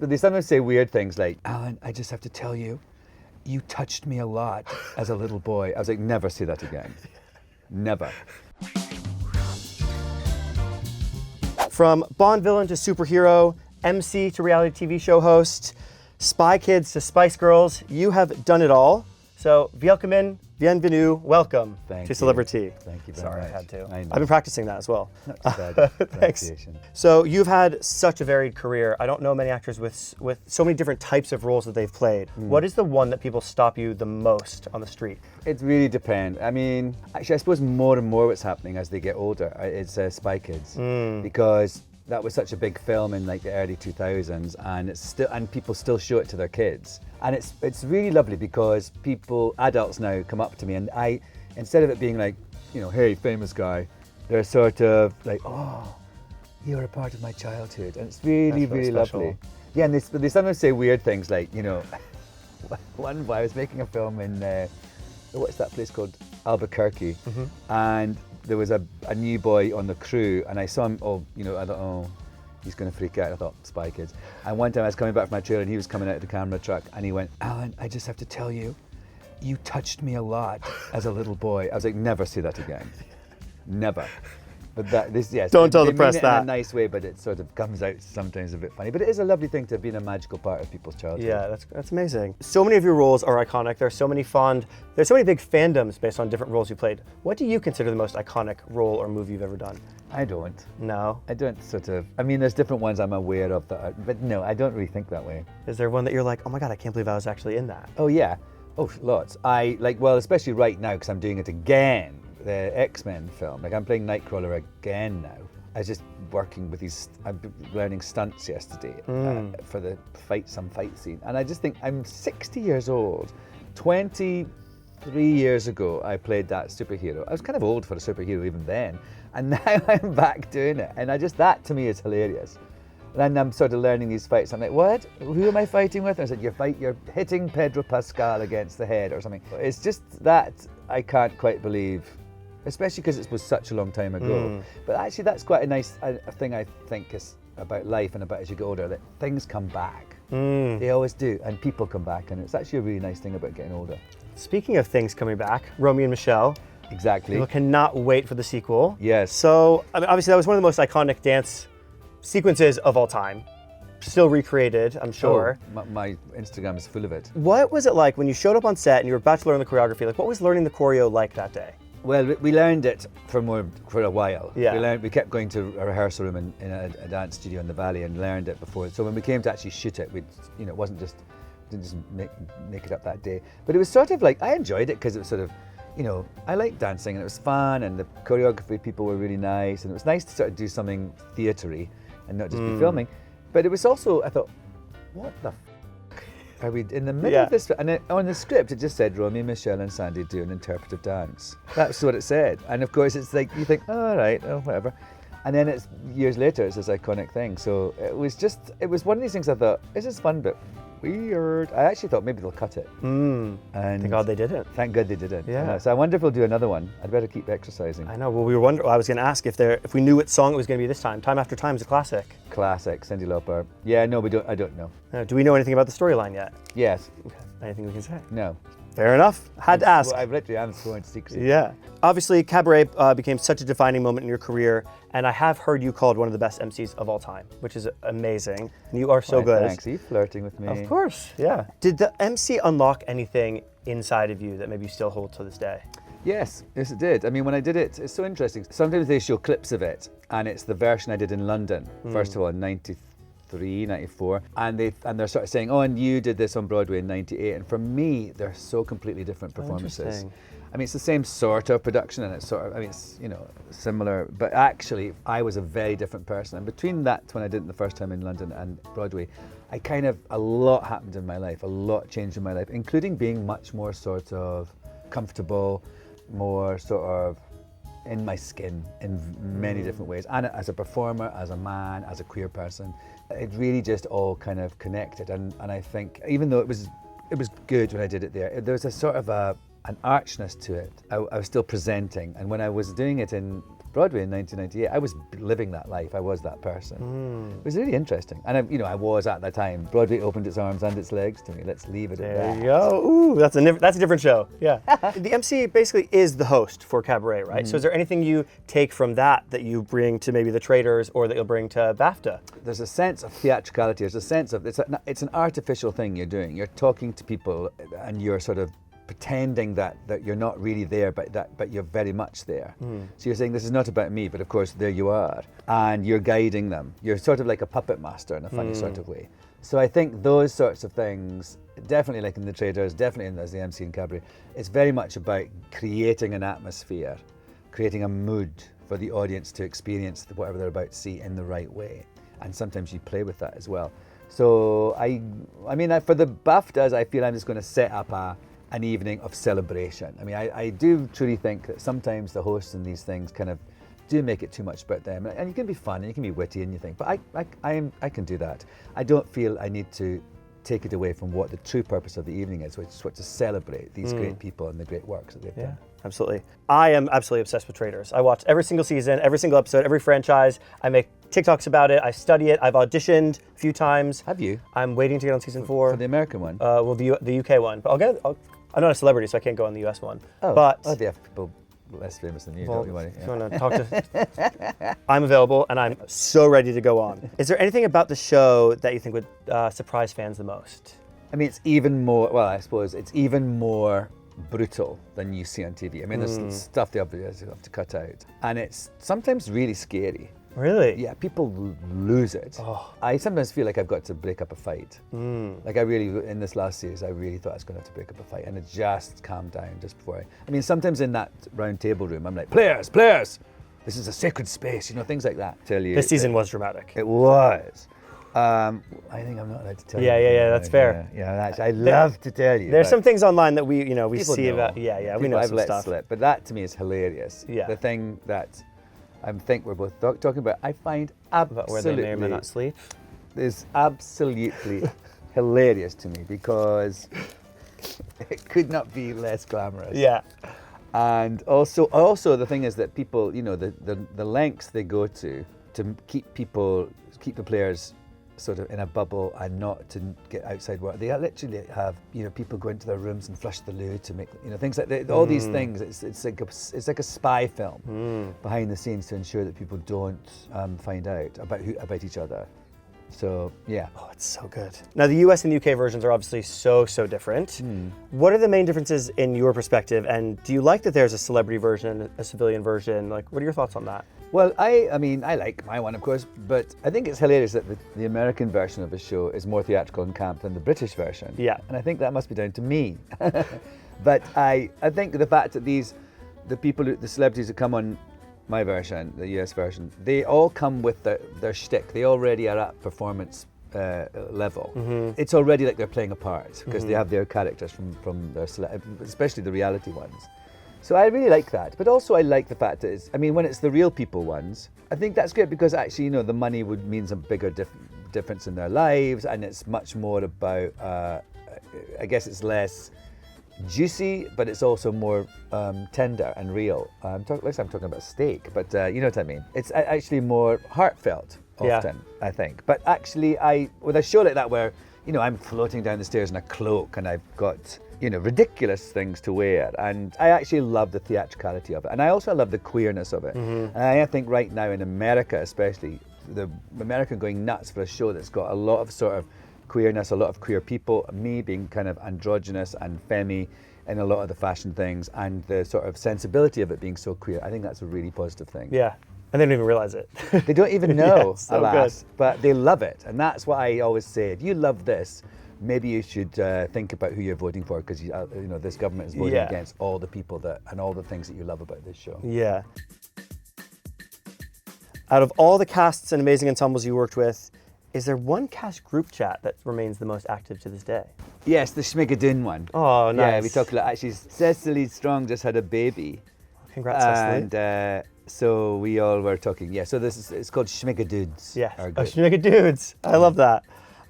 they sometimes say weird things like, Alan, I just have to tell you, you touched me a lot as a little boy. I was like, never say that again. Never. From Bond villain to superhero, MC to reality TV show host, Spy Kids to Spice Girls, you have done it all. So, welcome, bienvenue, welcome to Celebrity. Thank you very Sorry, much. I had to. I know. I've been practicing that as well. Not too bad. Thanks. So, you've had such a varied career. I don't know many actors with so many different types of roles that they've played. What is the one that people stop you the most on the street? It really depends. I mean, actually, I suppose more and more what's happening as they get older is Spy Kids, because that was such a big film in like the early 2000s, and people still show it to their kids, and it's really lovely because adults now come up to me, and instead of it being like, you know, hey, famous guy, they're sort of like, oh, you're a part of my childhood, and it's really, really lovely. Yeah, and they sometimes say weird things like, you know, I was making a film in what's that place called? Albuquerque, and there was a new boy on the crew, and I saw him, I thought, oh, he's going to freak out. I thought, Spy Kids. And one time I was coming back from my trailer, and he was coming out of the camera truck, and he went, Alan, I just have to tell you, you touched me a lot as a little boy. I was like, never say that again. Never. But don't tell the press that. In a nice way, but it sort of comes out sometimes a bit funny. But it is a lovely thing to have been a magical part of people's childhood. Yeah, that's amazing. So many of your roles are iconic. There's so many big fandoms based on different roles you played. What do you consider the most iconic role or movie you've ever done? I don't. No? I don't there's different ones I'm aware of but no, I don't really think that way. Is there one that you're like, oh my God, I can't believe I was actually in that? Oh yeah. Oh, lots. Especially right now, because I'm doing it again. The X-Men film, like I'm playing Nightcrawler again now. I was just working with I'm learning stunts yesterday for some fight scene. And I just think I'm 60 years old. 23 years ago, I played that superhero. I was kind of old for a superhero even then. And now I'm back doing it. And that to me is hilarious. And then I'm sort of learning these fights. I'm like, what? Who am I fighting with? And I said, you're hitting Pedro Pascal against the head or something. It's just that I can't quite believe, especially because it was such a long time ago. But actually that's quite a nice thing I think is about life and about as you get older, that things come back. They always do, and people come back, and it's actually a really nice thing about getting older. Speaking of things coming back, Romeo and Michelle. Exactly. People cannot wait for the sequel. Yes. So, I mean, obviously that was one of the most iconic dance sequences of all time. Still recreated, I'm sure. Oh, my Instagram is full of it. What was it like when you showed up on set and you were about to learn the choreography? Like, what was learning the choreo like that day? Well, we learned it for a while. Yeah. We kept going to a rehearsal room in a dance studio in the Valley and learned it before. So when we came to actually shoot it, it wasn't just, didn't just make it up that day. But it was sort of like, I enjoyed it because it was sort of, I liked dancing and it was fun, and the choreography people were really nice, and it was nice to sort of do something theatre-y and not just be filming. But it was also, I thought, what the are we in the middle of this? And on the script, it just said Romeo, Michelle, and Sandy do an interpretive dance. That's what it said. And of course, it's like you think, oh, all right, oh, whatever. And then it's years later, it's this iconic thing. So it was one of these things I thought, this is fun, but weird. I actually thought maybe they'll cut it. And thank God they didn't. Thank God they didn't. Yeah. So I wonder if we'll do another one. I'd better keep exercising. I know. Well, I was going to ask if we knew what song it was going to be this time. Time After Time is a classic. Classic, Cyndi Lauper. Yeah, no, I don't know. Do we know anything about the storyline yet? Yes. Okay. Anything we can say? No. Fair enough. Had to ask. Well, I literally am sworn to secrecy. Yeah. Obviously, Cabaret became such a defining moment in your career, and I have heard you called one of the best MCs of all time, which is amazing. And you are so good. Thanks. Are you flirting with me? Of course. Yeah. Did the MC unlock anything inside of you that maybe you still hold to this day? Yes, it did. I mean, when I did it, it's so interesting. Sometimes they show clips of it, and it's the version I did in London, first of all, in 93, 94, and they're sort of saying, oh, and you did this on Broadway in 98, and for me, they're so completely different performances. I mean, it's the same sort of production, and it's sort of, it's, similar, but actually, I was a very different person. And between that, when I did it the first time in London and Broadway, a lot happened in my life, a lot changed in my life, including being much more sort of comfortable, more sort of in my skin in many different ways, and as a performer, as a man, as a queer person. It really just all kind of connected, and I think even though it was good when I did it there was a sort of an archness to it. I was still presenting, and when I was doing it in Broadway in 1998. I was living that life. I was that person. It was really interesting. And I was at the time. Broadway opened its arms and its legs to me. Let's leave it at that. There you go. Ooh, that's a different show. Yeah. The MC basically is the host for Cabaret, right? So is there anything you take from that you bring to maybe the Traitors or that you'll bring to BAFTA? There's a sense of theatricality. There's a sense of it's an artificial thing you're doing. You're talking to people and you're sort of pretending that you're not really there, but you're very much there. So you're saying, this is not about me, but of course there you are, and you're guiding them. You're sort of like a puppet master in a funny sort of way. So I think those sorts of things, definitely like in the Traitors, definitely as the MC in Cabaret, it's very much about creating an atmosphere, creating a mood for the audience to experience whatever they're about to see in the right way. And sometimes you play with that as well. So I mean, for the BAFTAs, I feel I'm just going to set up an evening of celebration. I mean, I do truly think that sometimes the hosts in these things kind of do make it too much about them. And you can be fun and you can be witty and you think, but I can do that. I don't feel I need to take it away from what the true purpose of the evening is, which is to celebrate these great people and the great works that they've done. Absolutely. I am absolutely obsessed with Traitors. I watch every single season, every single episode, every franchise. I make TikToks about it. I study it. I've auditioned a few times. Have you? I'm waiting to get on season 4. For the American one? Well, the UK one. But I'm not a celebrity, so I can't go on the US one. But they have people less famous than you, don't you, Marty? If you want to talk to... I'm available, and I'm so ready to go on. Is there anything about the show that you think would surprise fans the most? I mean, it's even more, well, I suppose it's even more brutal than you see on TV. I mean, there's stuff they have to cut out. And it's sometimes really scary. Really? Yeah, people lose it. I sometimes feel like I've got to break up a fight. Like in this last series, I really thought I was going to have to break up a fight, and it just calmed down just before I mean, sometimes in that round table room, I'm like, players, this is a sacred space, things like that. Tell you. This season was dramatic. It was. I think I'm not allowed to tell you. Yeah, that's fair. Yeah, I love to tell you. There's some things online that we see know. about. Yeah, we know I've some let stuff. slip, but that to me is hilarious. Yeah. The thing that I think we're both talking about, I find About where they absolutely may or may not sleep. is absolutely hilarious to me, because it could not be less glamorous. Yeah. And also the thing is that people, the lengths they go to keep the players sort of in a bubble and not to get outside work. They literally have people go into their rooms and flush the loo to make things like that. All these things. It's like a spy film behind the scenes to ensure that people don't find out about each other. So yeah. Oh, it's so good. Now the US and the UK versions are obviously so different. What are the main differences in your perspective? And do you like that there's a celebrity version, a civilian version? Like, what are your thoughts on that? Well, I mean, I like my one, of course, but I think it's hilarious that the American version of the show is more theatrical and camp than the British version. Yeah. And I think that must be down to me. But I think the fact that the celebrities that come on my version, the US version, they all come with their shtick. They already are at performance level. It's already like they're playing a part, because they have their characters from their especially the reality ones. So I really like that, but also I like the fact that when it's the real people ones, I think that's great, because actually, the money means a bigger difference in their lives, and it's much more about, I guess it's less juicy, but it's also more tender and real. I'm talking about steak, but you know what I mean. It's actually more heartfelt often, I think. But actually, with a show like that where, I'm floating down the stairs in a cloak and I've got ridiculous things to wear, and I actually love the theatricality of it, and I also love the queerness of it. And I think right now in America, especially, the American going nuts for a show that's got a lot of sort of queerness, a lot of queer people, me being kind of androgynous and femme in a lot of the fashion things, and the sort of sensibility of it being so queer. I think that's a really positive thing. Yeah. And they don't even realize it. They don't even know, Yeah, so alas, good. but they love it, and that's what I always say. If you love this, maybe you should think about who you're voting for, because this government is voting against all the people and all the things that you love about this show. Yeah. Out of all the casts and amazing ensembles you worked with, is there one cast group chat that remains the most active to this day? Yes, the Schmigadoon one. Oh, nice. Yeah, we talked about, actually, Cecily Strong just had a baby. Congrats, Cecily. And so we all were talking. Yeah, so it's called Schmigadudes. Yes. Are Oh, good. Schmigadudes. I love that.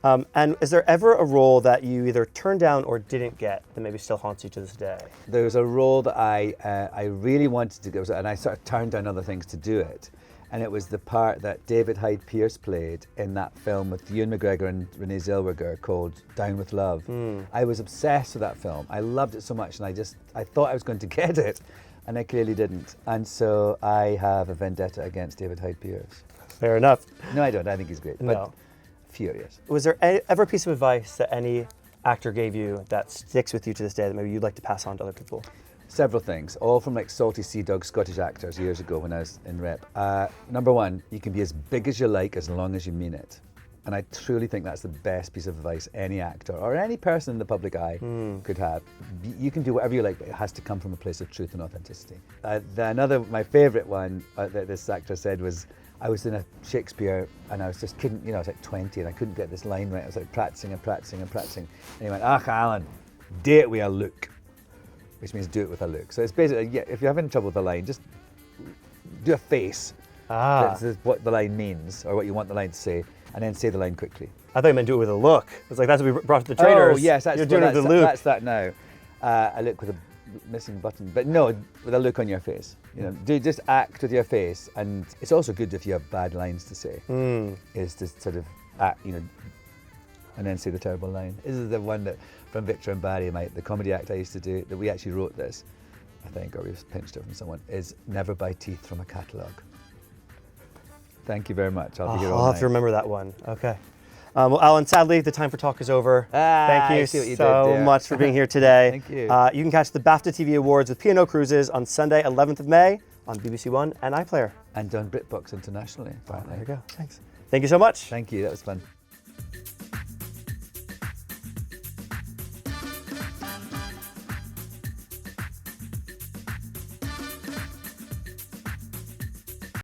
And is there ever a role that you either turned down or didn't get that maybe still haunts you to this day? There was a role that I really wanted to go, and I sort of turned down other things to do it. And it was the part that David Hyde Pierce played in that film with Ewan McGregor and Renee Zellweger called Down with Love. I was obsessed with that film. I loved it so much, and I thought I was going to get it, and I clearly didn't. And so I have a vendetta against David Hyde Pierce. Fair enough. No, I don't. I think he's great. But No. furious. Was there ever a piece of advice that any actor gave you that sticks with you to this day that maybe you'd like to pass on to other people? Several things, all from like Salty Sea Dog Scottish actors years ago when I was in rep. Number one, you can be as big as you like as long as you mean it. And I truly think that's the best piece of advice any actor or any person in the public eye could have. You can do whatever you like, but it has to come from a place of truth and authenticity. My favourite one that this actor said was, I was in a Shakespeare and I was just couldn't, I was like 20 and I couldn't get this line right. I was like practicing. And he went, Alan, do it with a look. Which means do it with a look. So it's basically, yeah, if you're having trouble with a line, just do a face. That's what the line means or what you want the line to say, and then say the line quickly. I thought you meant do it with a look. It's like that's what we brought to the Traitors. Oh, yes, You're doing it with a look. That's that now. A look with a missing button. But no, with a look on your face. Just act with your face. And it's also good if you have bad lines to say, is to sort of act, and then say the terrible line. This is the one that from Victor and Barry, the comedy act I used to do, that we actually wrote this, I think, or we've pinched it from someone, is never buy teeth from a catalogue. Thank you very much. I'll be here all I'll have night. to remember that one. Okay. Well, Alan, sadly, the time for talk is over. Thank I you see what you so did there. much for being here today. Thank you. You can catch the BAFTA TV Awards with P&O Cruises on Sunday, 11th of May on BBC One and iPlayer. And done BritBox internationally, apparently. There you go. Thanks. Thank you so much. Thank you. That was fun.